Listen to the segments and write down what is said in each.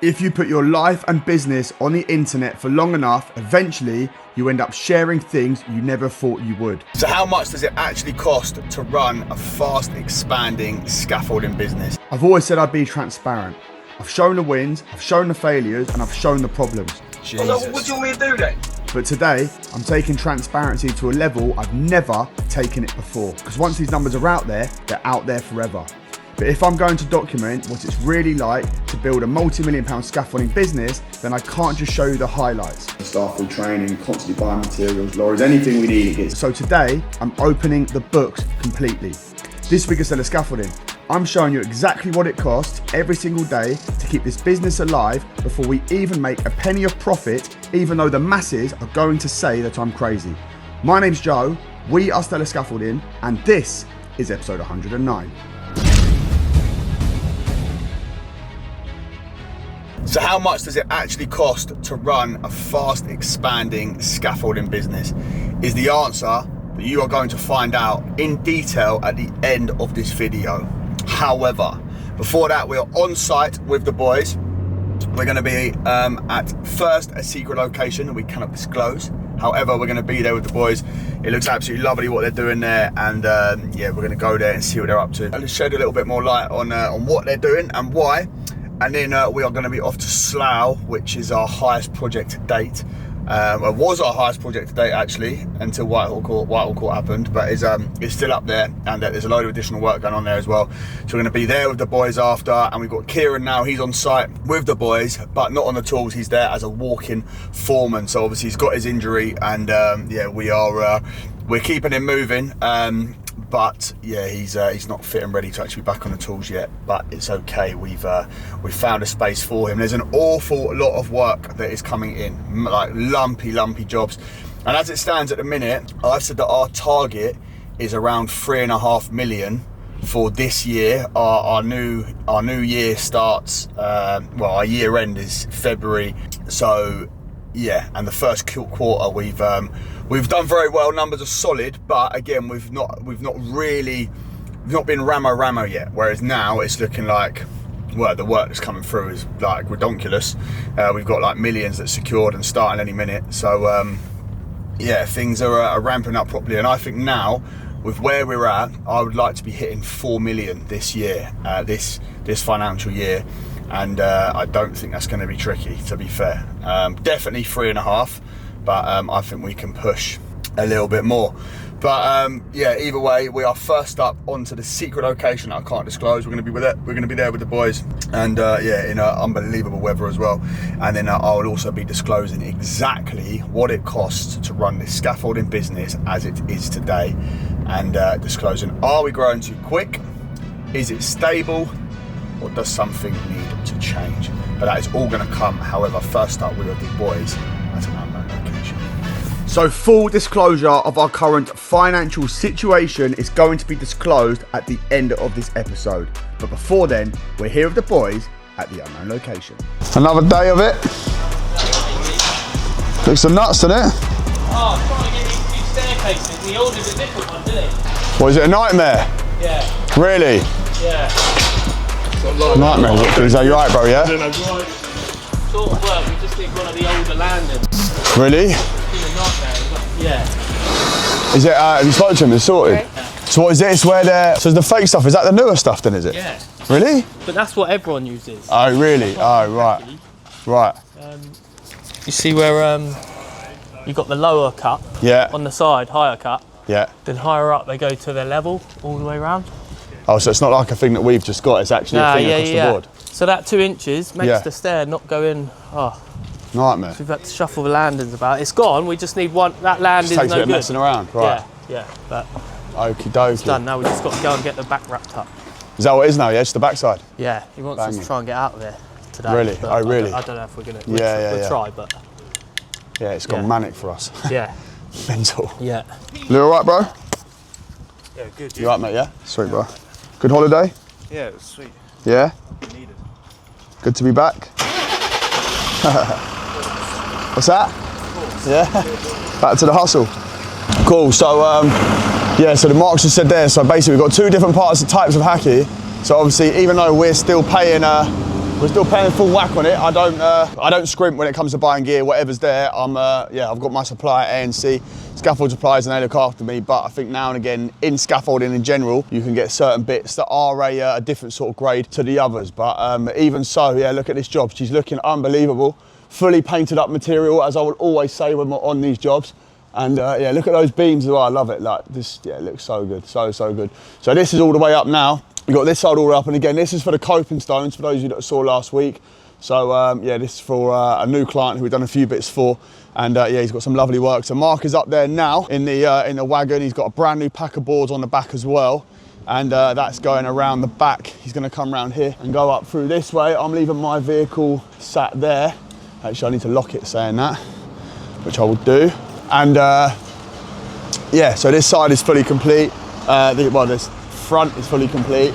If you put your life and business on the internet for long enough, eventually you end up sharing things you never thought you would. So how much does it actually cost to run a fast expanding scaffolding business? I've always said I'd be transparent. I've shown the wins, I've shown the failures, and I've shown the problems. Jesus. So what do you want me to do then? But today, I'm taking transparency to a level I've never taken it before. Because once these numbers are out there, they're out there forever. But if I'm going to document what it's really like to build a multi-million-pound scaffolding business, then I can't just show you the highlights. Staff full training, constantly buying materials, lorries, anything we need it gets. So today, I'm opening the books completely. This week of Stellar Scaffolding, I'm showing you exactly what it costs every single day to keep this business alive before we even make a penny of profit, even though the masses are going to say that I'm crazy. My name's Joe, we are Stellar Scaffolding, and this is episode 109. So how much does it actually cost to run a fast expanding scaffolding business is the answer that you are going to find out in detail at the end of this video. However, before that, we are on site with the boys. We're going to be at first a secret location that we cannot disclose. However, we're going to be there with the boys. It looks absolutely lovely what they're doing there, and yeah, we're going to go there and see what they're up to. I'll just shed a little bit more light on what they're doing and why. And then we are going to be off to Slough, which is our highest project to date. It was our highest project to date actually, until Whitehall Court happened, but it's still up there, and there's a load of additional work going on there as well. So we're going to be there with the boys after, and we've got Kieran now. He's on site with the boys, but not on the tools. He's there as a walking foreman. So obviously he's got his injury, and yeah, we're keeping him moving. But yeah, he's not fit and ready to actually be back on the tools yet, but it's okay. We've found a space for him. There's an awful lot of work that is coming in, like lumpy jobs. And as it stands at the minute, I've said that our target is around 3.5 million for this year. Our new year starts, well, our year end is February. So yeah, and the first quarter we've done very well. Numbers are solid, but again, we've not been ramo yet. Whereas now it's looking like, well, the work that's coming through is like redonkulous. We've got like millions that's secured and starting any minute. So yeah, things are ramping up properly, and I think now with where we're at, I would like to be hitting 4 million this year, this financial year. And I don't think that's going to be tricky, to be fair. Definitely 3.5, but I think we can push a little bit more. But yeah, either way, we are first up onto the secret location that I can't disclose. We're going to be there with the boys, and yeah, in unbelievable weather as well. And then I will also be disclosing exactly what it costs to run this scaffolding business as it is today, and disclosing, are we growing too quick? Is it stable? Or does something need to change? But that is all going to come. However, first up, we have the boys at an unknown location. So full disclosure of our current financial situation is going to be disclosed at the end of this episode. But before then, we're here with the boys at the unknown location. Another day of it. Looks some nuts, doesn't it? Oh, I'm trying to get these two staircases. He ordered a different one, didn't he? What, is it a nightmare? Yeah. Really? Yeah. Nightmare. Is that you right, bro? Yeah. Sort of work. We just need one of the older landings. Really? It's a nightmare. Yeah. Is it? Have you spoken to him? It's sorted. Okay. So what is it? It's where they're. So the fake stuff. Is that the newer stuff then? Is it? Yeah. Really? But that's what everyone uses. Oh really? Oh right. Right. You see where you got the lower cut. Yeah. On the side, higher cut. Yeah. Then higher up, they go to their level all the way around. Oh, so it's not like a thing that we've just got. It's actually a thing across the board. So that 2 inches makes the stair not go in. Oh. Nightmare. So we've had to shuffle the landings about. It's gone. We just need one. That landing's Just takes no a bit good. of messing around, right? Yeah. But okie dokie. it's done. Now we just got to go and get the back wrapped up. Is that what it is now? Yeah, just the backside. Yeah. He wants us to try and get out of there today. Really? But Oh, really? I don't know if we're gonna. We'll try, but yeah, it's gone manic for us. yeah. Mental. Yeah. You all right, bro? Yeah, good. You all right, mate? Yeah. Sweet, bro. Good holiday. Yeah, it was sweet. Yeah. Needed. Good to be back. What's that? Yeah. Back to the hustle. Cool. So yeah. So the Marks just said there. So basically, we've got two different types of hacky. So obviously, even though we're still paying We're still paying full whack on it. I don't scrimp when it comes to buying gear. Whatever's there, I've got my supplier A&C, scaffold suppliers, and they look after me. But I think now and again, in scaffolding in general, you can get certain bits that are a different sort of grade to the others. But even so, yeah, look at this job. She's looking unbelievable. Fully painted up material, as I would always say when we're on these jobs. And yeah, look at those beams as well. I love it. Like this, yeah, it looks so good, so good. So this is all the way up now. We've got this side all the way up, and again, this is for the coping stones, for those of you that saw last week. So yeah, this is for a new client who we've done a few bits for, and yeah, he's got some lovely work. So Mark is up there now in the wagon. He's got a brand new pack of boards on the back as well, and that's going around the back. He's going to come around here and go up through this way. I'm leaving my vehicle sat there. Actually, I need to lock it saying that, which I will do. And yeah, so this side is fully complete. Well, this front is fully complete.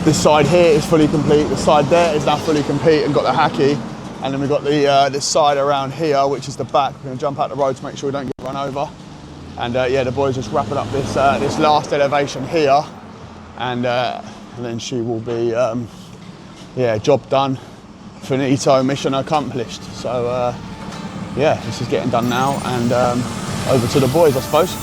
This side here is fully complete. The side there is now fully complete and got the hacky. And then we've got this side around here, which is the back. We're going to jump out the road to make sure we don't get run over. And yeah, the boys just wrapping up this last elevation here, and then she will be yeah, job done, finito, mission accomplished. So yeah, this is getting done now, and over to the boys, I suppose.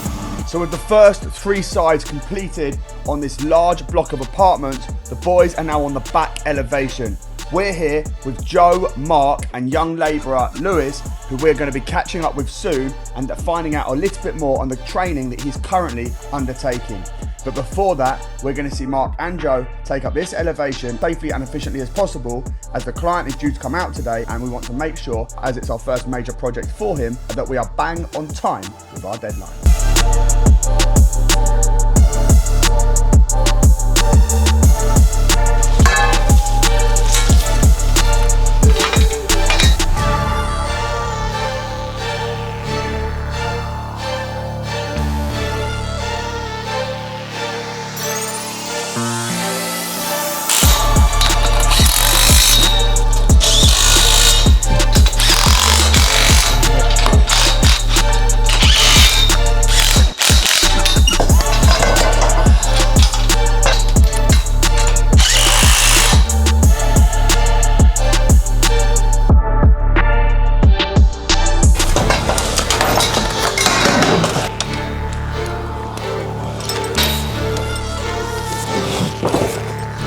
So with the first 3 sides completed on this large block of apartments, the boys are now on the back elevation. We're here with Joe, Mark and young labourer Lewis, who we're going to be catching up with soon and finding out a little bit more on the training that he's currently undertaking. But before that, we're going to see Mark and Joe take up this elevation safely and efficiently as possible, as the client is due to come out today, and we want to make sure, as it's our first major project for him, that we are bang on time with our deadline.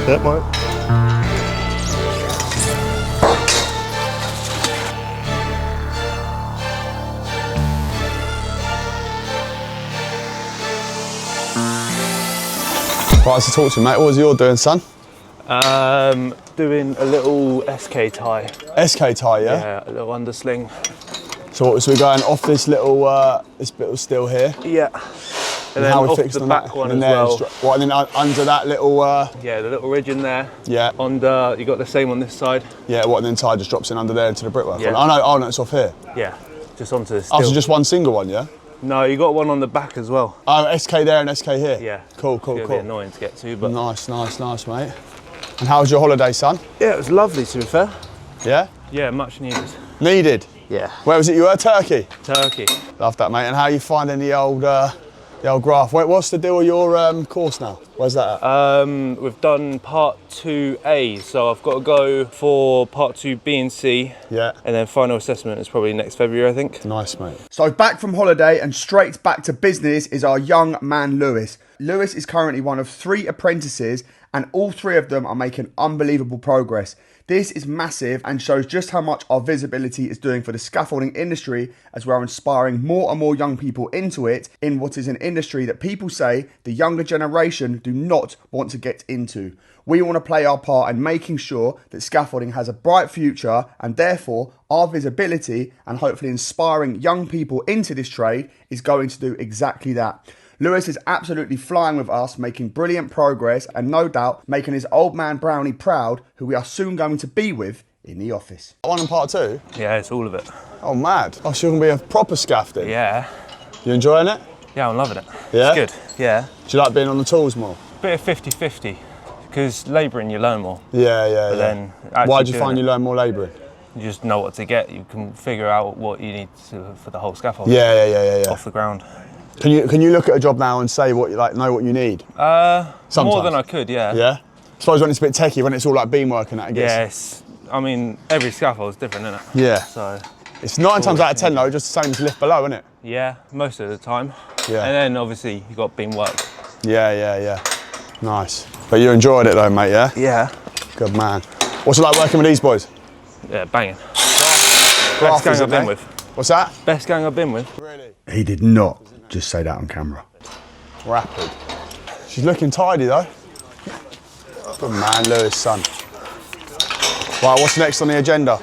That might. Right, so talk to me, mate. What was you doing, son? Doing a little SK tie. SK tie, yeah? Yeah, a little undersling. So we're going off this little steel here. Yeah. And then how we off fixed the on back that, one and as well. What, and then under that little... yeah, the little ridge in there. Yeah. Under, you got the same on this side. Yeah, what, and then tie just drops in under there into the brickwork? Yeah. Oh no, it's off here. Yeah, just onto the steel. Oh, so just one single one, yeah? No, you got one on the back as well. Oh, SK there and SK here? Yeah. Cool. It's gonna be annoying to get to, but... Nice, mate. And how was your holiday, son? Yeah, it was lovely, to be fair. Yeah? Yeah, much needed. Needed? Yeah. Where was it you were? Turkey? Turkey. Love that, mate. And how are you finding the old graph? Wait, what's the deal with your course now? Where's that at? We've done part 2A, so I've got to go for part 2B and C. Yeah. And then final assessment is probably next February, I think. Nice, mate. So back from holiday and straight back to business is our young man Lewis. Lewis is currently one of 3 apprentices, and all 3 of them are making unbelievable progress. This is massive and shows just how much our visibility is doing for the scaffolding industry, as we're inspiring more and more young people into it, in what is an industry that people say the younger generation do not want to get into. We want to play our part in making sure that scaffolding has a bright future, and therefore our visibility and hopefully inspiring young people into this trade is going to do exactly that. Lewis is absolutely flying with us, making brilliant progress, and no doubt making his old man Brownie proud, who we are soon going to be with in the office. One and part 2? Yeah, it's all of it. Oh, mad. Oh, so you're going to be a proper scaff then? Yeah. You enjoying it? Yeah, I'm loving it. Yeah? It's good, yeah. Do you like being on the tools more? Bit of 50-50, because labouring you learn more. Yeah. Then why do you find you learn more labouring? You just know what to get. You can figure out what you need for the whole scaffold. Yeah. Off the ground. Can you look at a job now and say what you like, know what you need? More Sometimes. than I could, yeah. Yeah? suppose when it's a bit techie, when it's all like beam work and that, I guess. Yes. I mean, every scaffold is different, isn't it? Yeah. So. It's 9 times out of 10 though, just the same as lift below, isn't it? Yeah, most of the time. Yeah. And then obviously you got beam work. Yeah. Nice. But you enjoyed it though, mate, yeah? Yeah. Good man. What's it like working with these boys? Yeah, banging. Best gang I've been with. What's that? Best gang I've been with. Really? He did not just say that on camera. Rapid. She's looking tidy though. Good man, Lewis, son. Right, what's next on the agenda?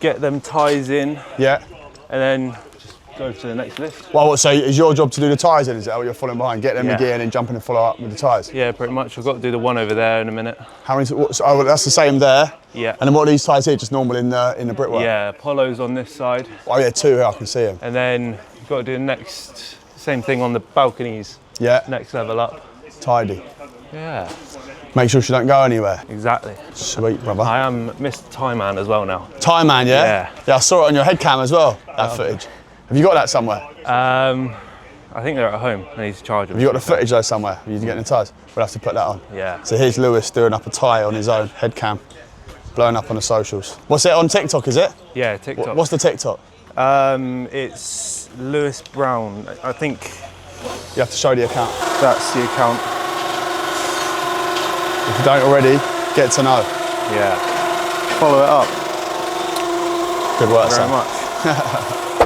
Get them ties in Yeah. and then just go to the next lift. Well, so is your job to do the tyres then? Is that what you're following behind? Get them in Yeah. gear and then jump in and follow up with the tyres? Yeah, pretty much. I've got to do the one over there in a minute. How many? Oh, that's the same there. Yeah. And then what are these tyres here? Just normal in the brickwork? Yeah, Apollo's on this side. Oh yeah, 2 here, I can see them. And then you've got to do the next, same thing on the balconies. Yeah. Next level up. Tidy. Yeah, Make sure she don't go anywhere. exactly. Sweet, brother. I am Mr. Tie Man as well now. Tie man, yeah? Yeah. Yeah, I saw it on your head cam as well, that footage. Have you got that somewhere? I think they're at home. I need to charge them. Have you got the footage though somewhere? Are you getting the tyres? We'll have to put that on. Yeah. So here's Lewis doing up a tie on his own, head cam, blowing up on the socials. What's it on TikTok, is it? Yeah, TikTok. What's the TikTok? It's Lewis Brown. I think You have to show the account. that's the account. If you don't already, get to know. Yeah. Follow it up. Good work, Very son. much.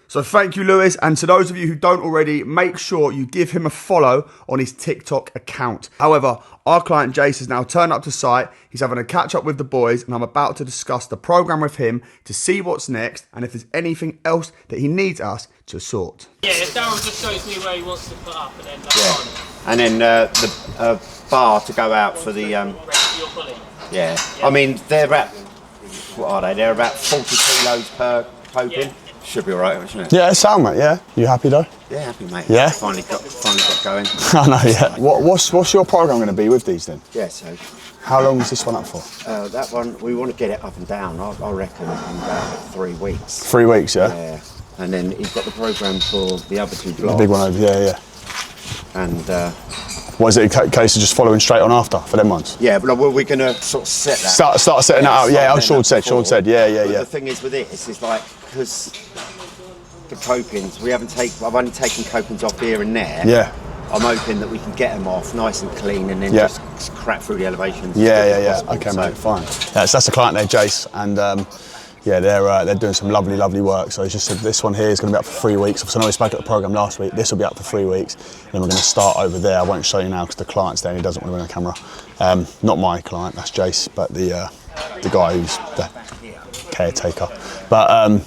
So thank you, Lewis. And to those of you who don't already, make sure you give him a follow on his TikTok account. However, our client Jace has now turned up to site. He's having a catch up with the boys and I'm about to discuss the program with him to see what's next and if there's anything else that he needs us to sort. Yeah, Darryl just shows me where he wants to put up and then that's on. And then the bar to go out for the Your pulley. yeah. I mean they're about what are they? They're about 40 kilos per coping. Yeah. Should be alright, shouldn't it? Yeah, it's sound, mate, yeah? You happy though? Yeah, happy mate. Yeah? Finally got going. I know, yeah. What's your program going to be with these then? Yeah, so How long is this one up for? that one we want to get it up and down. I reckon in about 3 weeks. 3 weeks, yeah? Yeah. And then he's got the program for the other 2 The blocks. big one over, yeah. And What is it, a case of just following straight on after for them ones? yeah, but we're going to sort of set that. Start setting that out, yeah, start setting Sean that said, before. yeah. But the thing is with it, it's like, because the copings, I've only taken copings off here and there. Yeah. I'm hoping that we can get them off nice and clean and then Yeah. just crack through the elevations. Yeah. as quick as possible. Okay, So, mate, fine. That's the client there, Jace, and yeah, they're doing some lovely work. So he just said this one here is going to be up for 3 weeks. So I know we spoke at the program last week. This will be up for 3 weeks. Then we're going to start over there. I won't show you now because the client's there and he doesn't want to be on camera. Not my client, that's Jace, but the guy who's the caretaker. But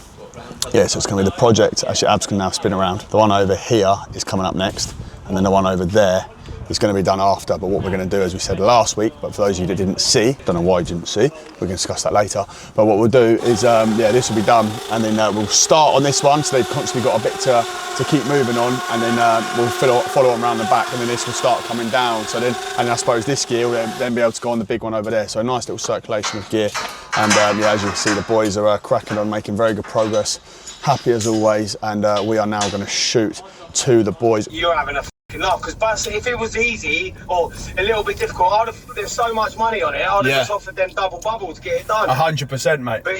yeah, so it's going to be the project. Actually, Abs can now spin around. The one over here is coming up next, and then the one over there is going to be done after. But what we're going to do, as we said last week, but for those of you that didn't see, don't know why you didn't see, we can discuss that later. But what we'll do is, yeah, this will be done, and then we'll start on this one. So they've constantly got a bit to keep moving on, and then we'll follow on around the back, and then this will start coming down. So then, and then I suppose this gear will then be able to go on the big one over there. So a nice little circulation of gear. And yeah, as you can see, the boys are cracking on, making very good progress. Happy as always, and we are now going to shoot to the boys. You're having a f***ing laugh, because if it was easy or a little bit difficult, there's so much money on it, I'd have just offered them double bubble to get it done. 100%, mate. But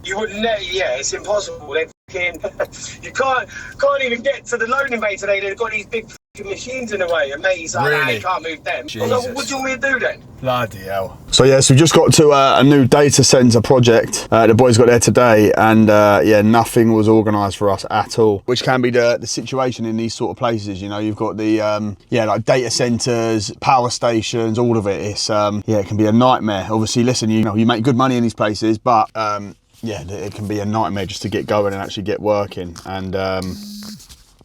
you wouldn't, yeah, it's impossible. You can't even get to the loading bay today. They've got these big f***ing machines in the way, and mate's like, nah, you can't move them. I was like, what do you want me to do then? Bloody hell. So yes, we've just got to a new data centre project. The boys got there today, and yeah, nothing was organised for us at all, which can be the situation in these sort of places. You know, you've got the yeah, like data centres, power stations, all of it. It's yeah, it can be a nightmare. Obviously, listen, you know, you make good money in these places, but yeah, it can be a nightmare just to get going and actually get working. And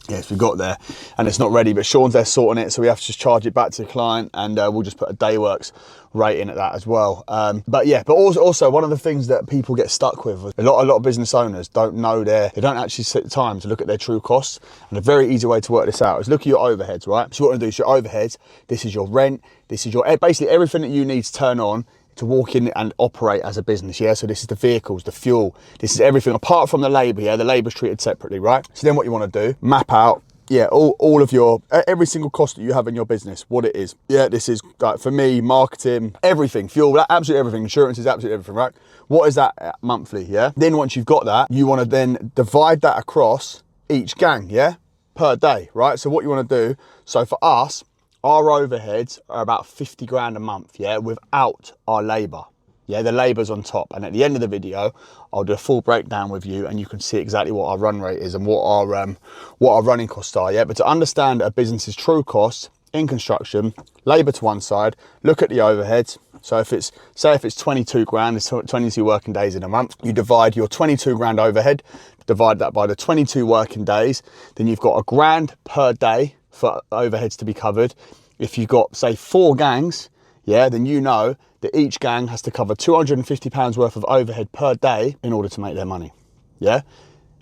yes, we got there and it's not ready, but Sean's there sorting it, so we have to just charge it back to the client, and we'll just put a day works rate in at that as well. But yeah, but also one of the things that people get stuck with, a lot of business owners don't know they don't actually sit the time to look at their true costs. And a very easy way to work this out is look at your overheads, right? So what you want to do is your overheads, this is your rent, this is your basically everything that you need to turn on to walk in and operate as a business, yeah? So this is the vehicles, the fuel, this is everything apart from the labour, yeah? The labour's treated separately, right? So then what you want to do, map out yeah, all of your, every single cost that you have in your business, what it is. Yeah, this is like for me, marketing, everything, fuel, absolutely everything, insurance is absolutely everything, right? What is that monthly, yeah? Then once you've got that, you wanna then divide that across each gang, yeah? Per day, right? So what you wanna do, so for us, our overheads are about 50 grand a month, yeah, without our labor. Yeah, the labour's on top. And at the end of the video, I'll do a full breakdown with you and you can see exactly what our run rate is and what our running costs are, yeah? But to understand a business's true costs in construction, labour to one side, look at the overheads. So if it's, say if it's 22 grand, it's 22 working days in a month, you divide your 22 grand overhead, divide that by the 22 working days, then you've got £1,000 per day for overheads to be covered. If you've got, say, 4 gangs, yeah, then you know that each gang has to cover £250 worth of overhead per day in order to make their money, yeah?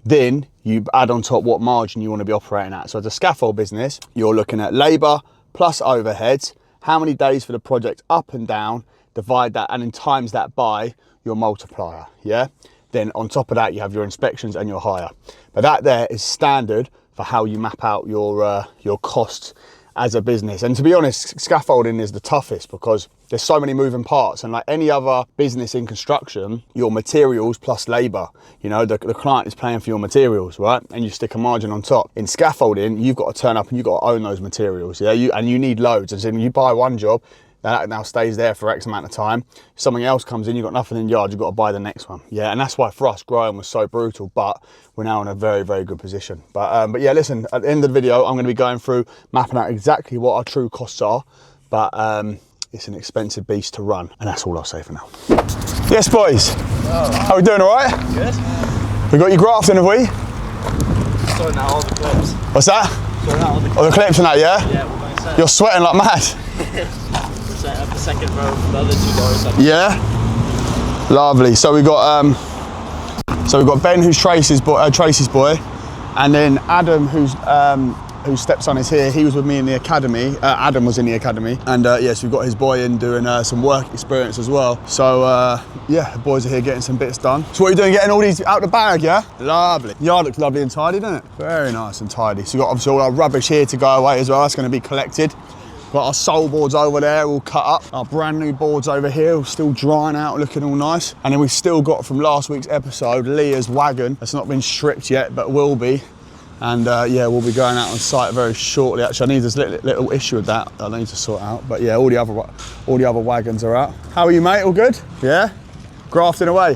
Then you add on top what margin you want to be operating at. So as a scaffold business, you're looking at labour plus overheads, how many days for the project up and down, divide that and then times that by your multiplier, yeah? Then on top of that, you have your inspections and your hire. But that there is standard for how you map out your costs as a business. And to be honest, scaffolding is the toughest because there's so many moving parts, and like any other business in construction, your materials plus labor, you know, the client is paying for your materials, right? And you stick a margin on top. In scaffolding, you've got to turn up and you've got to own those materials, yeah? And you need loads. And so when you buy one job, that now stays there for X amount of time. If something else comes in, you've got nothing in yard, you've got to buy the next one. Yeah, and that's why for us, growing was so brutal, but we're now in a very, very good position. But yeah, listen, at the end of the video, I'm gonna be going through, mapping out exactly what our true costs are, but it's an expensive beast to run, and that's all I'll say for now. Yes, boys. Oh. How are we doing, all right? Good. We got you grafting, have we? Sorting out all the clips. What's that? Sorting out all the clips. Oh, the clips and that, yeah? Yeah, we're going to set. You're sweating like mad. Set up the second row for the other 2 doors. Yeah, lovely. So we got Ben, who's Tracy's boy, and then Adam, whose stepson is here. He was with me in the academy. Adam was in the academy, and yes, we've got his boy in doing some work experience as well. So yeah, the boys are here getting some bits done. So what are you doing? Getting all these out the bag, yeah? Lovely. Yard looks lovely and tidy, doesn't it? Very nice and tidy. So we've got obviously all our rubbish here to go away as well. That's going to be collected. Got our sole boards over there all cut up. Our brand new boards over here all still drying out, looking all nice. And then we've still got from last week's episode, Leah's wagon. That's not been stripped yet, but will be. And yeah, we'll be going out on site very shortly. Actually, I need this little issue with that I need to sort out. But yeah, all the other wagons are out. How are you, mate? All good? Yeah? Grafting away.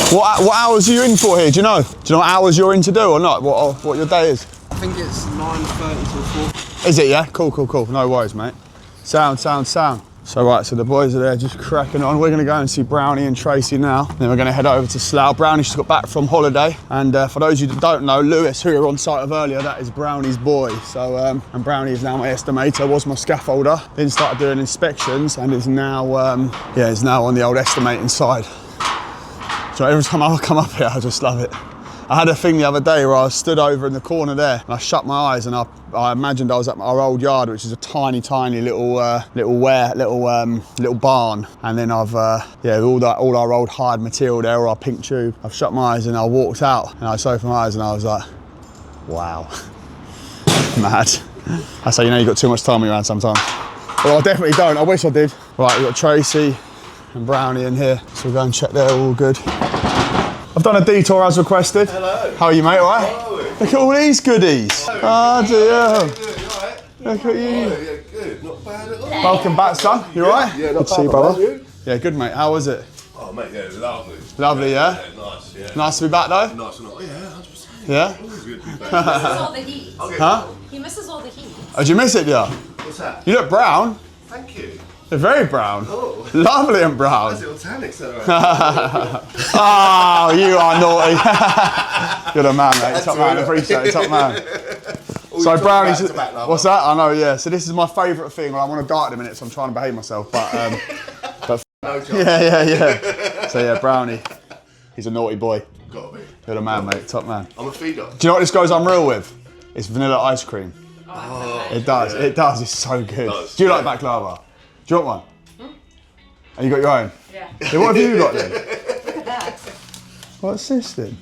What hours are you in for here? Do you know? Do you know what hours you're in to do or not? What your day is? I think it's 9:30 till 4. Is it, yeah? Cool. No worries, mate. Sound. So right, so the boys are there just cracking on. We're gonna go and see Brownie and Tracy now. Then we're gonna head over to Slough. Brownie just got back from holiday. And for those of you that don't know, Lewis, who you were on site of earlier, that is Brownie's boy. So, and Brownie is now my estimator, was my scaffolder. Then started doing inspections and is now, is now on the old estimating side. So every time I come up here, I just love it. I had a thing the other day where I stood over in the corner there and I shut my eyes and I imagined I was at our old yard, which is a tiny little barn. And then I've all our old hired material there, all our pink tube. I've shut my eyes and I walked out and I opened my eyes and I was like, wow, mad. That's how you know you've got too much time around sometimes. Well, I definitely don't. I wish I did. Right, we've got Tracy and Brownie in here, so we'll go and check they're all good. I've done a detour as requested. Hello. How are you, mate? All right? Hello. Look at all these goodies. Oh, dear. Look at you. Yeah, good. Not bad at all. Welcome back, son. You all right? Yeah, not good to see you, brother. Yeah, good, mate. How was it? Oh, mate, yeah, lovely. Lovely, yeah? Yeah, nice, yeah. Nice to be back, though? Nice and all. Yeah, 100%. Yeah? Always good to be back. He misses all the heat. Huh? He misses all the heat. Oh, did you miss it, yeah? What's that? You look brown. Thank you. They're very brown. Oh. Lovely and brown. That's little tannics, though. Oh, you are naughty. You're the man, mate. Top man. Appreciate it. Top man. So Brownie's, what's that? I know, yeah. So this is my favourite thing. Well, I'm on a diet in a minute, so I'm trying to behave myself. But No chance. yeah. So yeah, Brownie, he's a naughty boy. Gotta be. You're the man, mate. Top man. I'm a feeder. Do you know what this goes unreal with? It's vanilla ice cream. Oh, it does. It does. It's so good. Do you like baklava? Do you want one? And you got your own? Yeah. What have you got then? Look at that. What's this then?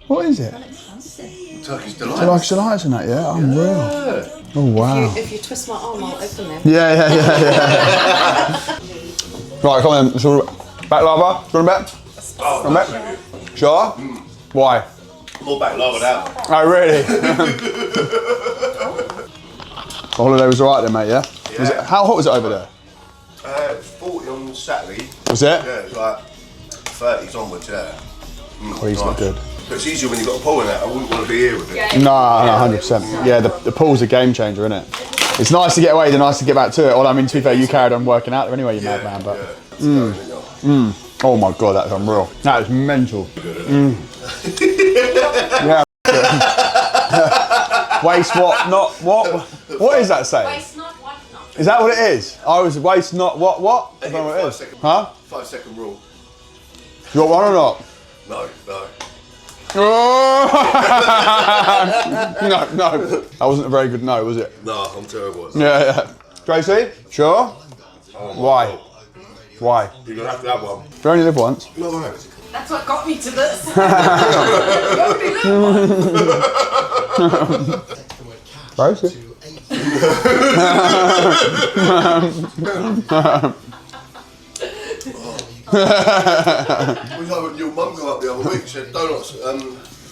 What is it? Expensive. Turkish delights. Turkish delights and that, yeah? Unreal. Yeah. Oh, wow. If you twist my arm, I'll open them. Yeah. Right, come on then. So, back lava. Do you want a bet? Oh, Want a bet? Sure? Why? More back lava now. Oh, really? The holiday was alright then, mate, yeah? Was it, how hot was it over there? It was 40 on Saturday. Was it? Yeah, it was like 30s onwards, yeah. Please, not good. But it's easier when you've got a pool in it. I wouldn't want to be here with it. No, 100%. Yeah, the pool's a game changer, isn't it? It's nice to get away, it's nice to get back to it. Well, I mean, to be fair, you carried on working out there anyway, you madman, but... Oh my God, that's unreal. That is mental. Yeah. Waste what, not what? What is that saying? Waste not, what not. Is that what it is? I was waste not what? I don't know what it is. Huh? 5 second rule. You want one or not? No. No. That wasn't a very good no, was it? No, I'm terrible at that. Yeah. Tracy? Sure? Why? Why? You're going to have to have one. You only live once. No way. That's what got me to this. Tracy? Your mum got up the other week, she said donuts,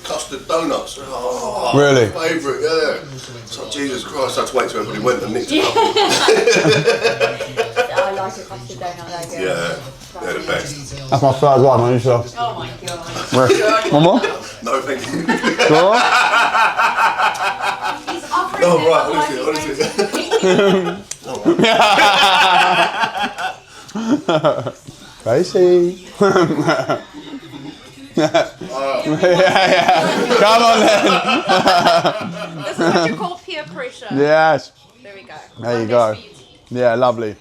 custard donuts. Oh, Really? Favourite, yeah. It's like, Jesus Christ, I had to wait till everybody went and nicked a couple. I like a custard donut, though. Yeah, they're the best. That's my third one, I need to... Oh my God. One more? No, thank you. Sure? He's offering Oh, them, right, honestly. Tracy. yeah. Come on then. This is what you call peer pressure. Yes. There we go. There you go. Yeah, lovely.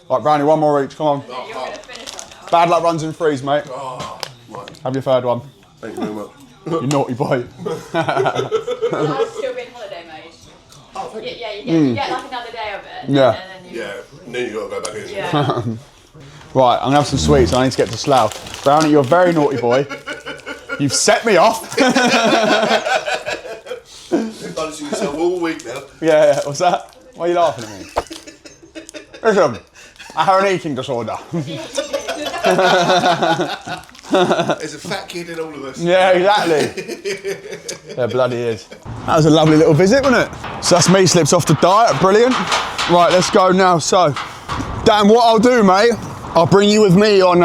Right, Brownie, one more each. Come on. You're going to finish that. Bad luck runs in threes, mate. Oh, right. Have your third one. Thank you very much. You naughty boy. I'll still be in holiday mode. Yeah, you get like another day of it. Yeah. And then you, Yeah, and then you got to go back in. yeah. Right, I'm gonna have some sweets. I need to get to Slough. Brownie, you're a very naughty boy. You've set me off. You've done this to yourself all week now. Yeah, what's that? Why are you laughing at me? Listen, I have an eating disorder. There's a fat kid in all of us. Yeah, exactly. There bloody is. That was a lovely little visit, wasn't it? So that's me slipped off the diet, brilliant. Right, let's go now. So, Dan, what I'll do, mate, I'll bring you with me on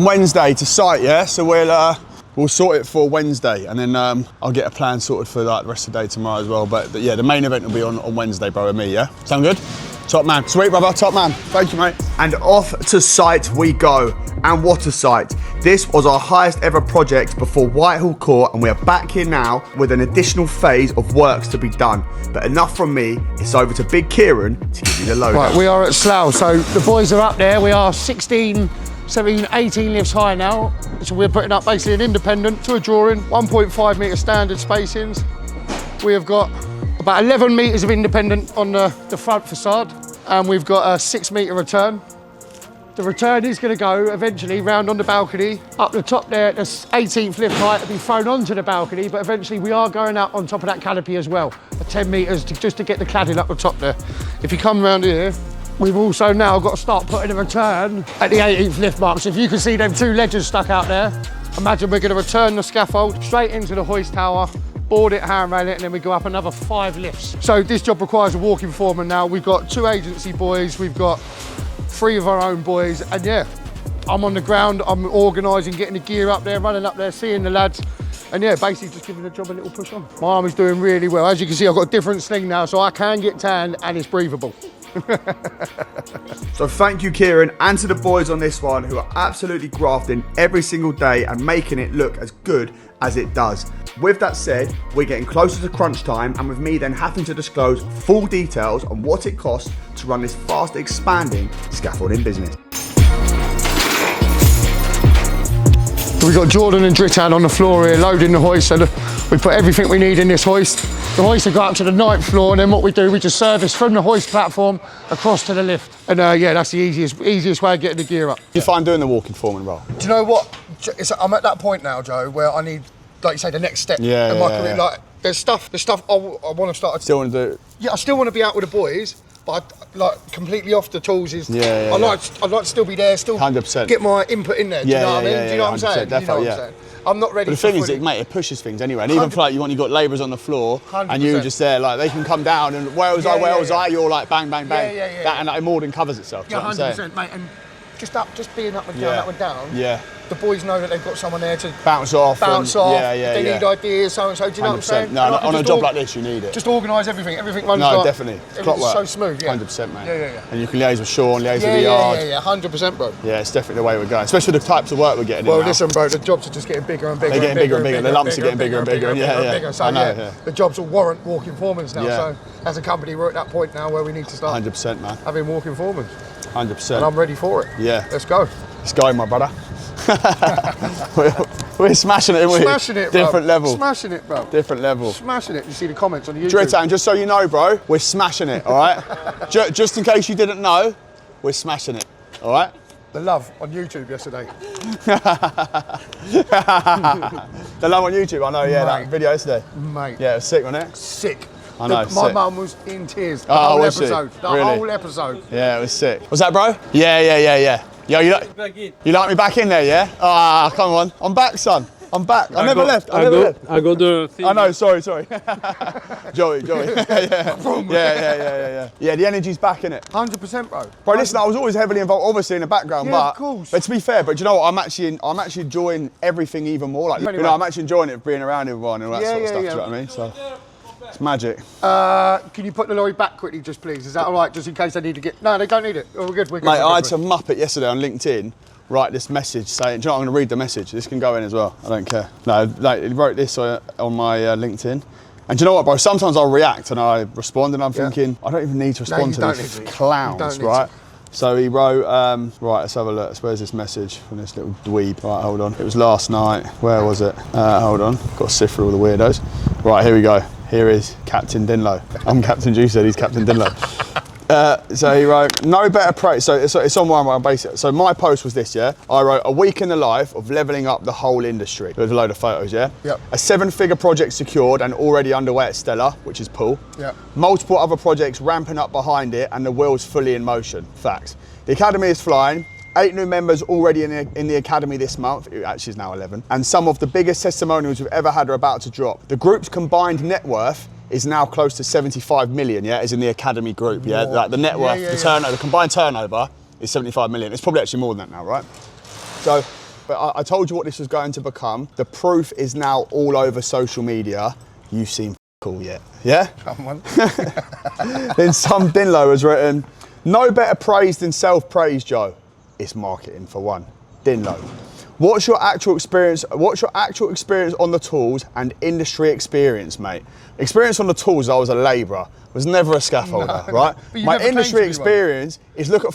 Wednesday to site, yeah? So we'll sort it for Wednesday, and then I'll get a plan sorted for like the rest of the day tomorrow as well. But yeah, the main event will be on Wednesday, bro, with me, yeah? Sound good? Top man. Sweet, brother, top man. Thank you, mate. And off to site we go. And what a site. This was our highest ever project before Whitehall Court, and we are back here now with an additional phase of works to be done. But enough from me, it's over to Big Kieran to give you the lowdown. Right, we are at Slough, so the boys are up there. We are 16, 17, 18 lifts high now. So we're putting up basically an independent to a drawing, 1.5 metre standard spacings. We have got about 11 metres of independent on the front facade, and we've got a 6 metre return. The return is going to go eventually round on the balcony, up the top there at the 18th lift height to be thrown onto the balcony, but eventually we are going out on top of that canopy as well, at 10 metres just to get the cladding up the top there. If you come round here, we've also now got to start putting a return at the 18th lift mark. So if you can see them 2 ledges stuck out there, imagine we're going to return the scaffold straight into the hoist tower, board it, handrail it, and then we go up another 5 lifts. So this job requires a walking foreman now. We've got 2 agency boys, we've got 3 of our own boys, and yeah, I'm on the ground, I'm organising, getting the gear up there, running up there, seeing the lads, and yeah, basically just giving the job a little push on. My arm is doing really well. As you can see, I've got a different sling now, so I can get tanned and it's breathable. So thank you, Kieran, and to the boys on this one who are absolutely grafting every single day and making it look as good as it does. With that said, we're getting closer to crunch time, and with me then having to disclose full details on what it costs to run this fast expanding scaffolding business. We've got Jordan and Dritan on the floor here loading the hoist, so we put everything we need in this hoist. The hoist will go up to the 9th floor, and then what we do, we just service from the hoist platform across to the lift. And yeah, that's the easiest way of getting the gear up. You find doing the walking foreman role? Do you know what? I'm at that point now, Joe, where I need like you say, the next step Yeah, in my yeah, career. yeah. Like, there's stuff I want to start. Still want to do it. Yeah, I still want to be out with the boys, but like completely off the tools is. Yeah, I'd like to still be there, still 100%. get my input in there. Do you know what I mean? Do you know what I'm saying? Definitely, you know what I'm saying? I'm not ready. But the thing is, mate, it pushes things anyway. And even for like you've got labourers on the floor, 100%. and you're just there, like they can come down and where was I? You're like bang, bang, bang. That and more than covers itself. Yeah, 100%, mate. And just being up and down, up and down. Yeah. The boys know that they've got someone there to bounce off. They need ideas, so and so. Do you know what I'm saying? No, on a job like this, you need it. Just organise everything. Everything runs. No, definitely. Everything's so smooth. Yeah. 100%, mate. Yeah. And you can liaise with Sean, liaise with the yard. Yeah, 100%, bro. Yeah, it's definitely the way we're going, especially the types of work we're getting. Well, in now. listen, bro, the jobs are just getting bigger and bigger. They're getting bigger and bigger. The lumps are getting bigger and bigger. Yeah. So the jobs will warrant walking foremans now. So as a company, we're at that point now where we need to start 100%, man. having walking foremans. 100%. And I'm ready for it. Yeah. Let's go. Let's go, my brother. we're smashing it, aren't we? Smashing it, bro. Different level. Smashing it, bro. Different level. Smashing it. You see the comments on YouTube. Dritta, and just so you know, bro, we're smashing it, all right? Just in case you didn't know, we're smashing it, all right? The love on YouTube yesterday. The love on YouTube, I know, yeah, that video yesterday. Mate. Yeah, it was sick, wasn't it? Sick. I know, My mum was in tears. The Oh, whole was she? episode. The Really? whole episode. Yeah, it was sick. Was that, bro? Yeah. Yo, you like me back in there, yeah? Ah, come on. I'm back, son. I'm back. I never left. I got the thing. I know, sorry. Joey. Yeah. Yeah, the energy's back in it. 100%, bro. Bro, listen, I was always heavily involved, obviously in the background, Yeah, but of course. But to be fair, but do you know what? I'm actually enjoying everything even more. Like, you know, I'm actually enjoying it, being around everyone and all that sort of stuff. Do you know what I mean? So it's magic. Can you put the lorry back quickly, just please? Is that all right? Just in case they need to get. No, they don't need it. Oh, we're good. Mate, I had some muppet yesterday on LinkedIn write this message saying, do you know what, I'm going to read the message. This can go in as well. I don't care. No, like, he wrote this on my LinkedIn. And do you know what, bro? Sometimes I'll react and I respond and I'm thinking, I don't even need to respond to these clowns, right? So he wrote, right, let's have a look. Where's this message from this little dweeb? Right, hold on. It was last night. Where was it? Hold on. Got to sift through all the weirdos. Right, here we go. Here is Captain Dinlow. I'm Captain Juicer, he's Captain Dinlow. So he wrote, no better praise. So it's on one basic. So my post was this, yeah? I wrote, a week in the life of levelling up the whole industry. There's a load of photos, yeah? Yep. A 7-figure project secured and already underway at Stella, which is Pool. Yep. Multiple other projects ramping up behind it and the wheel's fully in motion. Facts. The academy is flying. 8 new members already in the academy this month. It actually is now 11. And some of the biggest testimonials we've ever had are about to drop. The group's combined net worth is now close to 75 million, yeah, as in the academy group, yeah? Like the net worth, the combined turnover is 75 million. It's probably actually more than that now, right? So, but I told you what this was going to become. The proof is now all over social media. You seem cool yet, yeah? Come on. Then some Dinlow has written, no better praise than self-praise, Joe. It's marketing for one. Dinlow. What's your actual experience on the tools and industry experience, mate? Experience on the tools, I was a labourer, was never a scaffolder, right? My industry experience is look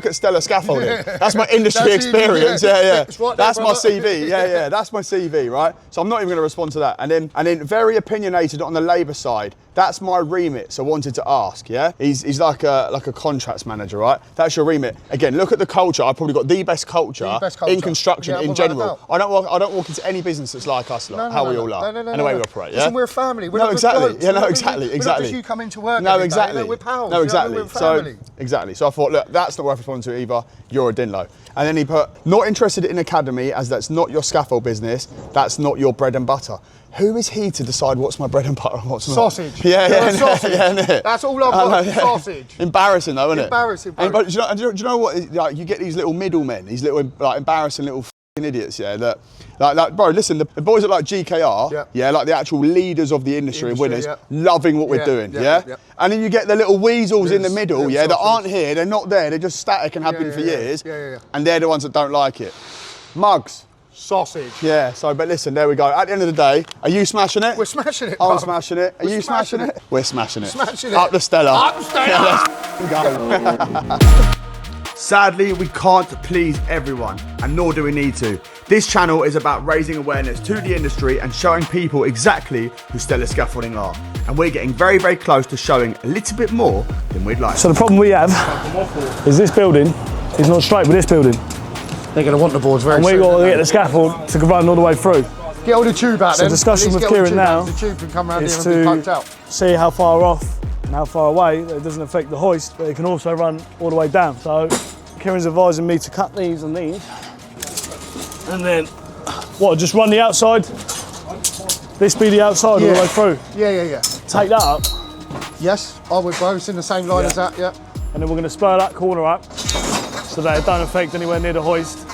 at Stella Scaffolding. That's my industry experience. Yeah. That's my CV. Yeah. That's my CV, right? So I'm not even going to respond to that. And then very opinionated on the labour side. That's my remit. So wanted to ask. Yeah. He's like a contracts manager, right? That's your remit. Again, look at the culture. I've probably got the best culture in construction in general. I don't walk into any business that's like us, how we all are, and the way we operate. Yeah. Listen, we're a family. We're not exactly. Blokes. Yeah, no, exactly. We're not just you come into work. No, every exactly. Day. No, we're pals. No, exactly. We're family. Exactly. So I thought, look, that's not worth responding to either. You're a Dinlow. And then he put, not interested in academy as that's not your scaffold business. That's not your bread and butter. Who is he to decide what's my bread and butter and what's not? Sausage. Yeah, sausage. Yeah. That's all I've got. Sausage. Embarrassing though, isn't it? Embarrassing. But do you know what? Like, you get these little middlemen, these little like embarrassing little idiots, yeah. That like, bro, listen, the boys at like GKR, yeah, like the actual leaders of the industry and winners, loving what we're doing, yeah. And then you get the little weasels in the middle, that aren't here, they're not there, they're just static and have been for years, and they're the ones that don't like it. Mugs. Sausage. Yeah, so, but listen, there we go. At the end of the day, are you smashing it? We're smashing it. I'm smashing it. Are you smashing it? We're smashing it. Smashing it. Up the Stella. Up the Stella. Yeah, let's go. Sadly, we can't please everyone, and nor do we need to. This channel is about raising awareness to the industry and showing people exactly who Stella Scaffolding are. And we're getting very, very close to showing a little bit more than we'd like. So the problem we have is this building is not straight with this building. They're going to want the boards very soon. And we've got to get the scaffold to run all the way through. Get all the tube out So then. discussion At least with get all the Kieran tube out. now The tube can come around is here and be poked to out. see how far off and how far away. It doesn't affect the hoist, but it can also run all the way down. So Kieran's advising me to cut these and these. And then, what, just run the outside? This be the outside all the way through? Yeah. Take that up. Yes, I would, bro. It's in the same line as that, yeah. And then we're going to spur that corner up so that it don't affect anywhere near the hoist.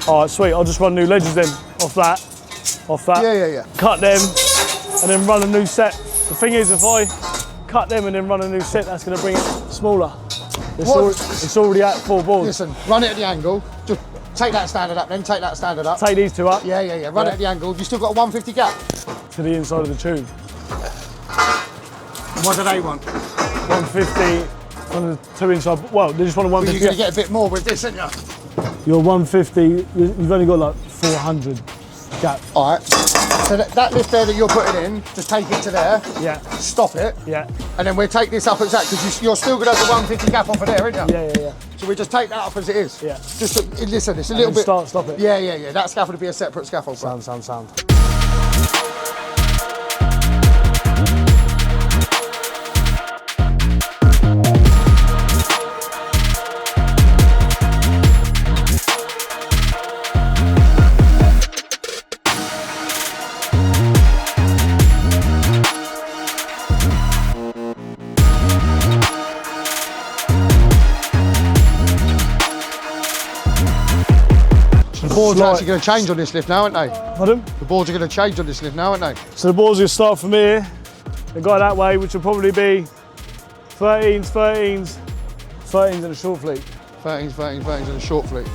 All right, sweet. I'll just run new ledges then off that. Yeah. Cut them and then run a new set. The thing is, if I cut them and then run a new set, that's going to bring it smaller. It's already at 4 boards. Listen, run it at the angle. Just take that standard up then, take that standard up. Take these two up. Yeah. Run it at the angle. Have you still got a 150 gap? To the inside of the tube. What do they want? 150 on the 2 inside. Well, they just want a 150. Well, you're going to get a bit more with this, aren't you? Your 150, you've only got like 400 gap. All right. So that lift there that you're putting in, just take it to there. Yeah. Stop it. Yeah. And then we'll take this up as that, because you're still going to have the 150 gap off of there, aren't you? Yeah. So we just take that up as it is. Yeah. Just listen, it's a little bit. Stop it. Yeah. That scaffold would be a separate scaffold. Bro. Sound. The boards are actually going to change on this lift now, aren't they? Pardon? The boards are going to change on this lift now, aren't they? So the boards will start from here and go that way, which will probably be 13s and a short fleet. 13s and a short fleet.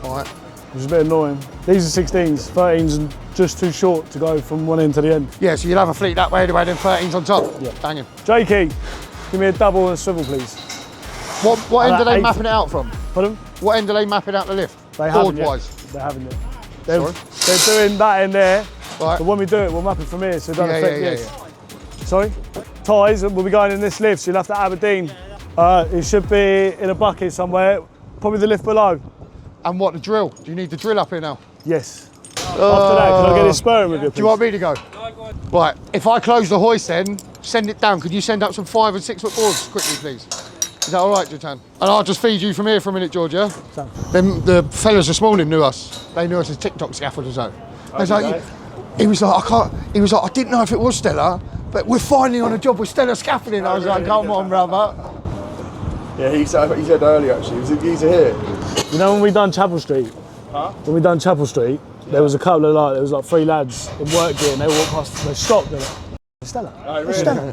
All right. Which is a bit annoying. These are 16s, 13s and just too short to go from one end to the end. Yeah, so you'll have a fleet that way anyway, then 13s on top. Yeah. Banging. Jakey, give me a double and a swivel, please. What end are they mapping it out from? Pardon? What end are they mapping out the lift? They haven't yet. Board-wise? They haven't yet. They're doing that in there, but when we do it, we'll map it from here, so it doesn't affect this. Sorry? Ties will be going in this lift, so you'll have to Aberdeen. It should be in a bucket somewhere, probably the lift below. And what, the drill? Do you need the drill up here now? Yes. After that, can I get it spurring with you, please? Do you want me to go? Right, if I close the hoist then, send it down. Could you send up some 5 and 6 foot boards quickly, please? Is that all right, Jatan? And I'll just feed you from here for a minute, Georgia. The fellas this morning knew us. They knew us as TikTok scaffolders, though. He was like, I didn't know if it was Stella, but we're finally on a job with Stella Scaffolding. I was like, come on, brother. Yeah, he said earlier actually, was it geezer here? You know when we done Chapel Street? Huh? When we done Chapel Street, there was a couple of there was like 3 lads in work gear and they walked past, they stopped, they're like, Stella. Oh, really? Stella.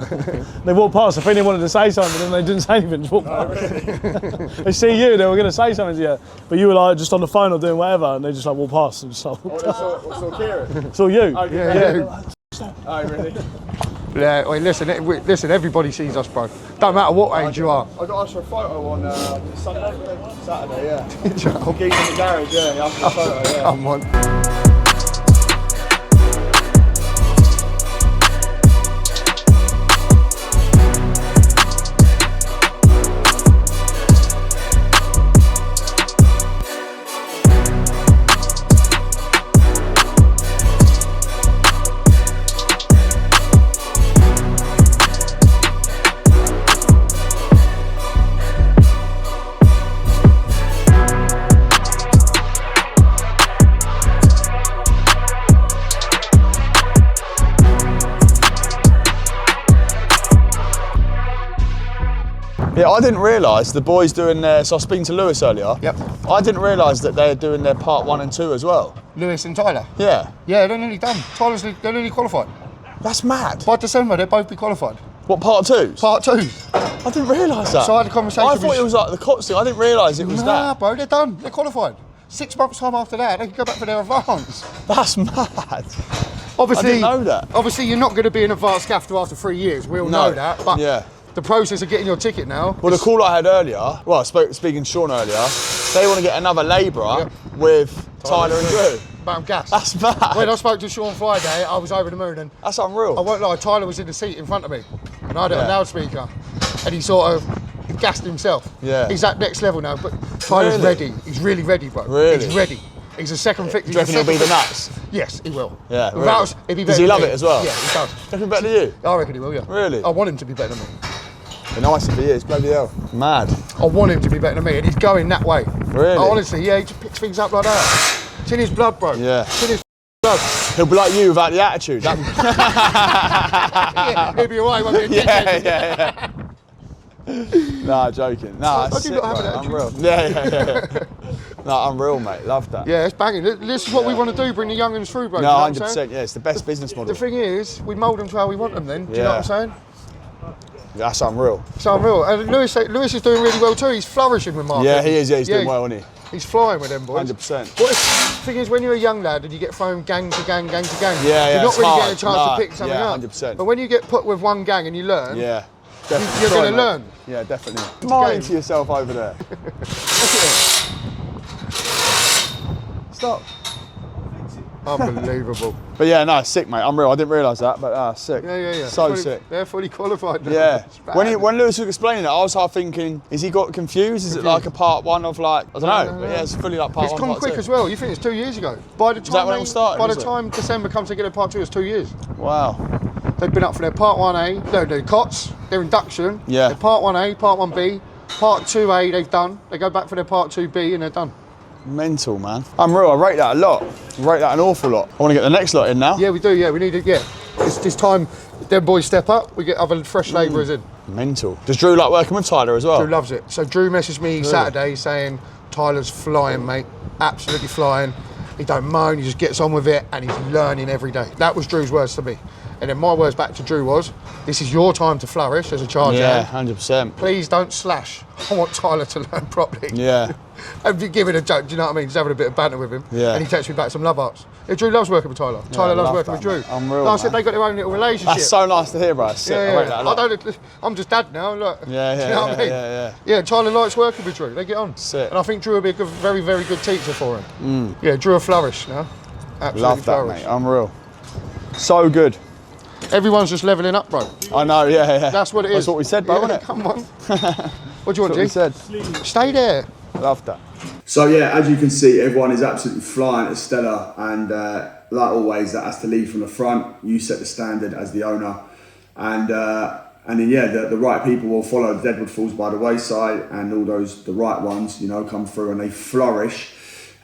They walked past, I think they wanted to say something and they didn't say anything, just walked past. Really? They see you, they were going to say something to you, but you were like just on the phone or doing whatever and they just like walked past and just like walked saw Kieran? Saw you. Oh, yeah. Oh, really? Yeah, wait, listen, everybody sees us, bro. Don't matter what age you are. I got asked for a photo on Saturday, yeah. Geeks in the garage, yeah, he asked for a photo, yeah. Come on. Yeah, I didn't realise the boys doing their, so I was speaking to Lewis earlier. Yep. I didn't realise that they're doing their part 1 and 2 as well. Lewis and Tyler? Yeah. Yeah, they're nearly done. They're nearly qualified. That's mad. By December, they'll both be qualified. What, part 2s? Part 2. I didn't realise that. So I had a conversation I thought it was like the COTS thing, I didn't realise it was that. Nah, bro, they're done. They're qualified. 6 months' time after that, they can go back for their advance. That's mad. Obviously, I didn't know that. Obviously, you're not going to be an advanced scaffolder after 3 years. We all know that. But yeah. The process of getting your ticket now. Well, the call I had earlier, well, speaking to Sean earlier, they want to get another labourer with Tyler and Drew. Bam, gas. That's mad. When I spoke to Sean Friday, I was over the moon, and that's unreal. I won't lie, Tyler was in the seat in front of me, and I had a loudspeaker, and he sort of gassed himself. Yeah. He's at next level now, but Tyler's ready. He's really ready, bro. Really? He's ready. He's a second fix. Do you reckon he'll be the nuts? Yes, he will. Yeah, Without really? us, he'd be better Does he than love me. it as well? Yeah, he does. Do you reckon better than you? I reckon he will, yeah. Really? I want him to be better than me. Be nice if he is, bloody hell. Mad. I want him to be better than me, and he's going that way. Really? Honestly, yeah, he just picks things up like that. It's in his blood, bro. Yeah. It's in his blood. He'll be like you without the attitude. Yeah, he'll be alright, won't he? Yeah. Nah, joking. Nah, I that's do sick, not have bro. an attitude. Unreal. Yeah. No, unreal, mate. Love that. Yeah, it's banging. This is what we want to do, bring the young'uns through, bro. No, You know what I'm 100%. saying? Yeah, it's the best business model. The thing is, we mould them to how we want them then. Do you know what I'm saying? That's unreal. It's unreal. And Lewis is doing really well too. He's flourishing with marketing. Yeah, he is. Yeah, he's doing well, isn't he? He's flying with them boys. 100%. What the thing is, when you're a young lad and you get thrown gang to gang, gang to gang, Yeah, you're not it's really hard. getting a chance to pick something yeah, up. 100%. But when you get put with one gang and you learn, Yeah. you're going to learn. Yeah, definitely. Smiling to yourself over there. Stop. Unbelievable. But yeah, no, sick, mate. Unreal. I didn't realise that, but sick. Yeah. So sick. They're fully qualified now. Yeah. It's bad. When Lewis was explaining it, I was half thinking, is he got confused? Is it like a part one of like, I don't know, No. but yeah, it's fully like part It's one, gone part quick two. as well. You think it's 2 years ago? By the time that when it all started, by the was it? time December comes to get a part two, it's 2 years. Wow. They've been up for their part 1A, no, their COTS, their induction. Yeah. Their part 1A, part 1B, part 2A they've done. They go back for their part 2B and they're done. Mental, man. Unreal. I rate that a lot. I rate that an awful lot. I want to get the next lot in now. Yeah, we do. Yeah, we need it. Yeah, it's time. Them boys step up. We get other fresh labourers in. Mental. Does Drew like working with Tyler as well? Drew loves it. So Drew messaged me Saturday saying Tyler's flying, mate. Absolutely flying. He don't moan. He just gets on with it, and he's learning every day. That was Drew's words to me. And then my words back to Drew was, this is your time to flourish as a charge Yeah, hand. 100%. Please don't slash. I want Tyler to learn properly. Yeah. And be giving a joke, do you know what I mean? Just having a bit of banter with him. Yeah. And he texts me back some love arts. Yeah, Drew loves working with Tyler. Tyler loves love working that, with Drew. mate. Unreal, No, I said man. they got their own little relationship. That's so nice to hear, bro. Sick. I rate that a lot. I'm just dad now. Look. Yeah, Do you know what I mean? yeah. Yeah, Tyler likes working with Drew. They get on. Sick. And I think Drew will be a good, very, very good teacher for him. Yeah, Drew will flourish now. Absolutely Love that, flourish. mate. Unreal. So good. Everyone's just levelling up, bro. I know, yeah. That's what it is. That's what we said, bro, Yeah, wasn't it? Come on. What do you want, That's G? what we said. Stay there. Love that. So yeah, as you can see, everyone is absolutely flying at Stella, and like always, that has to lead from the front. You set the standard as the owner, and then yeah, the right people will follow. Deadwood falls by the wayside, and all the right ones, come through and they flourish.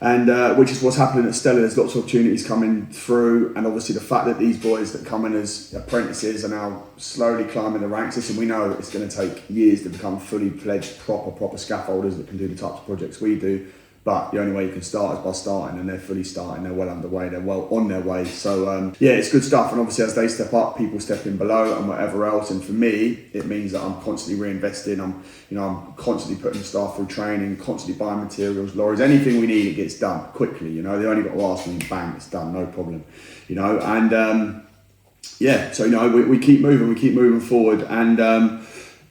And which is what's happening at Stella. There's lots of opportunities coming through, and obviously the fact that these boys that come in as apprentices are now slowly climbing the ranks. Listen, we know it's going to take years to become fully fledged, proper scaffolders that can do the types of projects we do. But the only way you can start is by starting, and they're fully starting. They're well underway. They're well on their way. So yeah, it's good stuff. And obviously, as they step up, people step in below, and whatever else. And for me, it means that I'm constantly reinvesting. I'm constantly putting the staff through training, constantly buying materials, lorries, anything we need. It gets done quickly. They only got to ask me, bang, it's done, no problem. And yeah, so we keep moving forward, and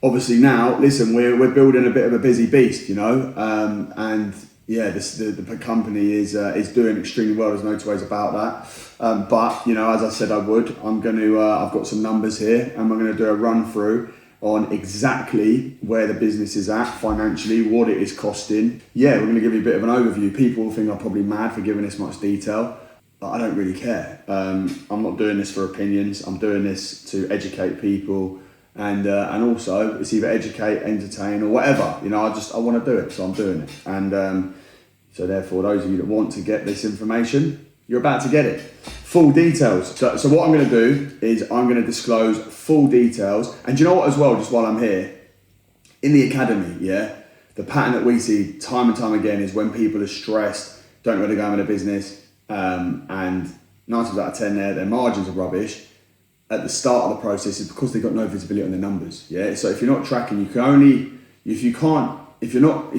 obviously now, listen, we're building a bit of a busy beast, and. Yeah, the company is doing extremely well. There's no two ways about that. But as I said, I've got some numbers here, and we're going to do a run through on exactly where the business is at financially, what it is costing. Yeah, we're going to give you a bit of an overview. People will think I'm probably mad for giving this much detail, but I don't really care. I'm not doing this for opinions. I'm doing this to educate people. And also it's either educate, entertain, or whatever. I want to do it, so I'm doing it. And so therefore, those of you that want to get this information, you're about to get it. Full details. So what I'm going to do is I'm going to disclose full details. And do you know what as well, just while I'm here, in the academy, yeah, the pattern that we see time and time again is when people are stressed, don't know where to go in their business, and 9 times out of 10 their margins are rubbish. At the start of the process is because they've got no visibility on their numbers. Yeah. So if you're not tracking, if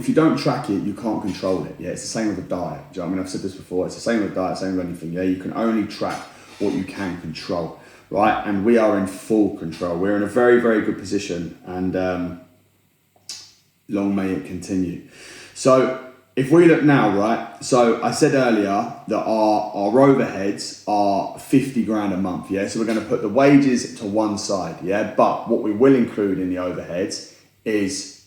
you don't track it, you can't control it. Yeah. It's the same with a diet. Do you know what I mean? I've said this before. It's the same with a diet, same with anything. Yeah. You can only track what you can control, right? And we are in full control. We're in a very, very good position, and long may it continue. So if we look now, right, so I said earlier that our overheads are 50 grand a month, yeah? So we're going to put the wages to one side, yeah? But what we will include in the overheads is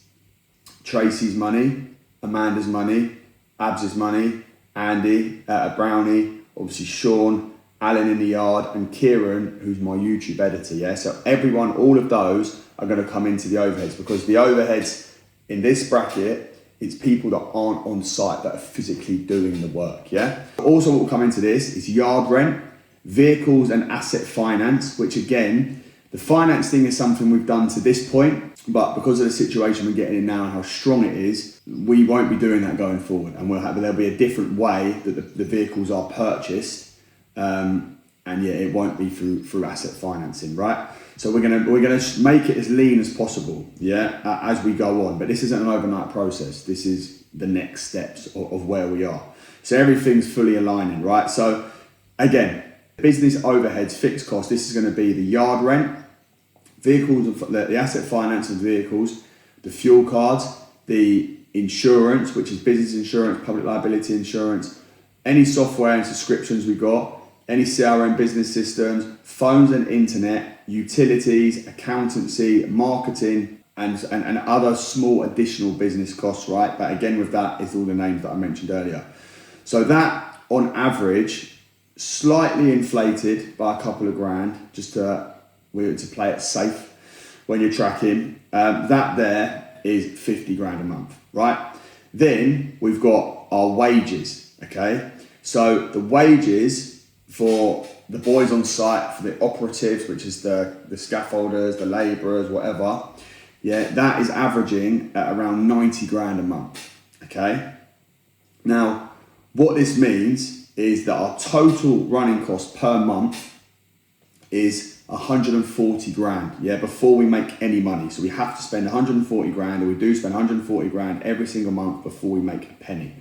Tracy's money, Amanda's money, Abs's money, Andy, Brownie, obviously Sean, Alan in the yard, and Kieran, who's my YouTube editor, yeah? So everyone, all of those are gonna come into the overheads, because the overheads in this bracket, it's people that aren't on site that are physically doing the work, yeah? Also what will come into this is yard rent, vehicles and asset finance, which again, the finance thing is something we've done to this point, but because of the situation we're getting in now and how strong it is, we won't be doing that going forward, and there'll be a different way that the vehicles are purchased, and yeah, it won't be through asset financing, right? So we're gonna make it as lean as possible, yeah, as we go on. But this isn't an overnight process. This is the next steps of where we are. So everything's fully aligning, right? So again, business overheads, fixed costs. This is going to be the yard rent, vehicles, the asset finance of vehicles, the fuel cards, the insurance, which is business insurance, public liability insurance, any software and subscriptions we got, any CRM business systems, phones and internet, utilities, accountancy, marketing, and other small additional business costs, right? But again, with that is all the names that I mentioned earlier. So that, on average, slightly inflated by a couple of grand, just to play it safe when you're tracking. That there is 50 grand a month, right? Then we've got our wages, okay? So the wages for the boys on site, for the operatives, which is the scaffolders, the labourers, whatever, yeah, that is averaging at around 90 grand a month, okay? Now, what this means is that our total running cost per month is 140 grand, yeah, before we make any money. So we have to spend 140 grand, or we do spend 140 grand every single month before we make a penny,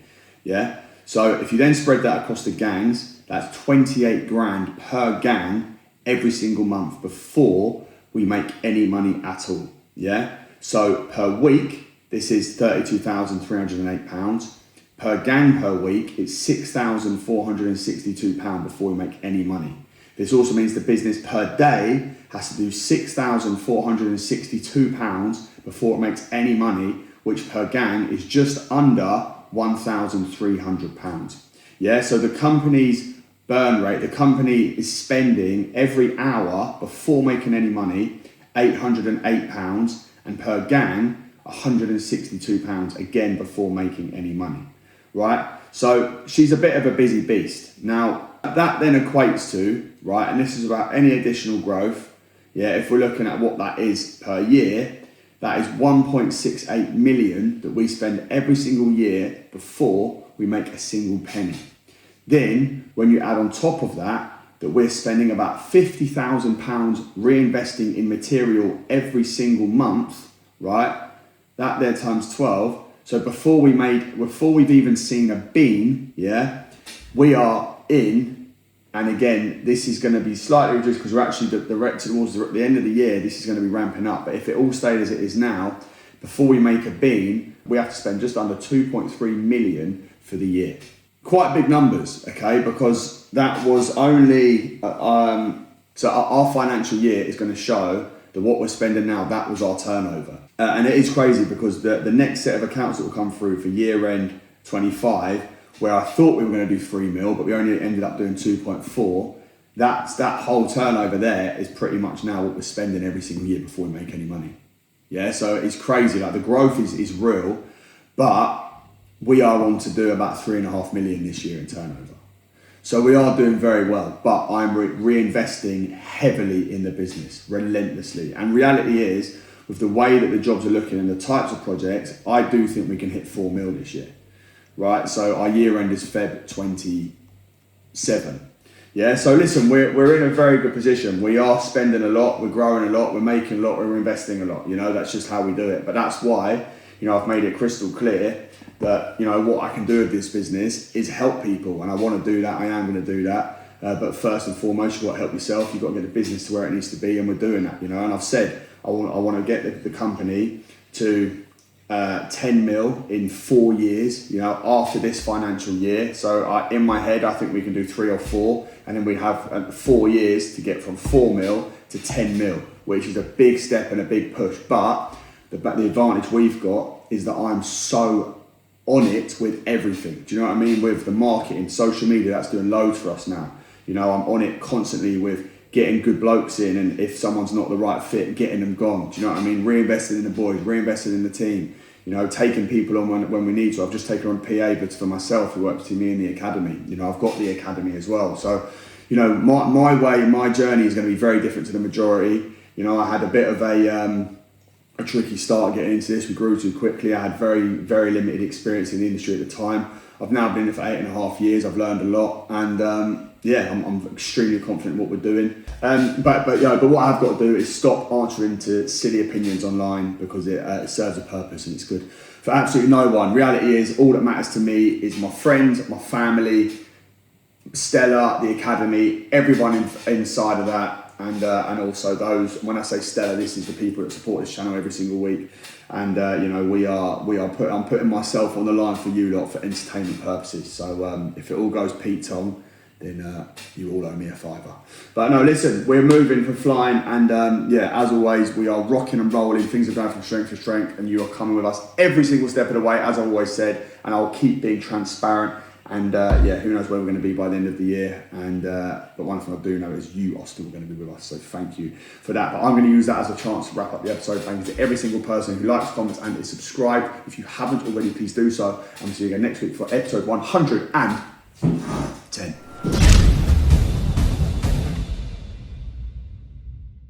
yeah? So if you then spread that across the gangs, that's 28 grand per gang every single month before we make any money at all, yeah? So per week, this is £32,308. Per gang per week, it's £6,462 before we make any money. This also means the business per day has to do £6,462 before it makes any money, which per gang is just under £1,300. Yeah, so the company's burn rate, the company is spending every hour before making any money £808, and per gang £162 again before making any money, right? So she's a bit of a busy beast. Now that then equates to, right, and this is about any additional growth, yeah, if we're looking at what that is per year, that is 1.68 million that we spend every single year before we make a single penny. Then, when you add on top of that we're spending about £50,000 reinvesting in material every single month, right? That there times 12. So before we've even seen a beam, yeah, we are in, and again, this is going to be slightly reduced because we're actually towards the end of the year, this is going to be ramping up. But if it all stayed as it is now, before we make a beam, we have to spend just under 2.3 million for the year. Quite big numbers, okay, because that was only, so our financial year is going to show that what we're spending now, that was our turnover. And it is crazy because the next set of accounts that will come through for year end 25, where I thought we were going to do 3 mil, but we only ended up doing 2.4, that whole turnover there is pretty much now what we're spending every single year before we make any money. Yeah, so it's crazy, like the growth is real, but we are on to do about 3.5 million this year in turnover. So we are doing very well, but I'm reinvesting heavily in the business, relentlessly. And reality is, with the way that the jobs are looking and the types of projects, I do think we can hit 4 mil this year, right? So our year end is Feb 27. Yeah, so listen, we're in a very good position. We are spending a lot, we're growing a lot, we're making a lot, we're investing a lot, you know, that's just how we do it. But that's why, you know, I've made it crystal clear that, you know, what I can do with this business is help people, and I want to do that, I am going to do that. But first and foremost, you've got to help yourself, you've got to get the business to where it needs to be, and we're doing that, you know. And I've said, I want to get the company to 10 mil in 4 years, you know, after this financial year. So in my head, I think we can do 3 or 4, and then we have 4 years to get from 4 mil to 10 mil, which is a big step and a big push. But the advantage we've got is that I'm so on it with everything. Do you know what I mean? With the marketing, social media, that's doing loads for us now. You know, I'm on it constantly with getting good blokes in, and if someone's not the right fit, getting them gone. Do you know what I mean? Reinvesting in the boys, reinvesting in the team. You know, taking people on when we need to. I've just taken on PA, but for myself, who works between me and the academy. You know, I've got the academy as well. So, you know, my way, my journey is going to be very different to the majority. You know, I had a bit of a tricky start getting into this. We grew too quickly. I had very, very limited experience in the industry at the time. I've now been in it for 8.5 years. I've learned a lot, and yeah, I'm extremely confident in what we're doing. But what I've got to do is stop answering to silly opinions online, because it serves a purpose and it's good for absolutely no one. Reality is, all that matters to me is my friends, my family, Stella, the academy, everyone inside of that, and also those. When I say Stella, this is the people that support this channel every single week. And you know, I'm putting myself on the line for you lot for entertainment purposes. So if it all goes Pete Tong, then you all owe me a fiver. But no, listen, we're moving for flying, and yeah, as always, we are rocking and rolling. Things are going from strength to strength, and you are coming with us every single step of the way, as I always said, and I'll keep being transparent. And yeah, who knows where we're going to be by the end of the year. And but one thing I do know is you are still going to be with us, so thank you for that. But I'm going to use that as a chance to wrap up the episode. Thank you to every single person who likes, comments, and is subscribed. If you haven't already, please do so. And we'll see you again next week for episode 100 and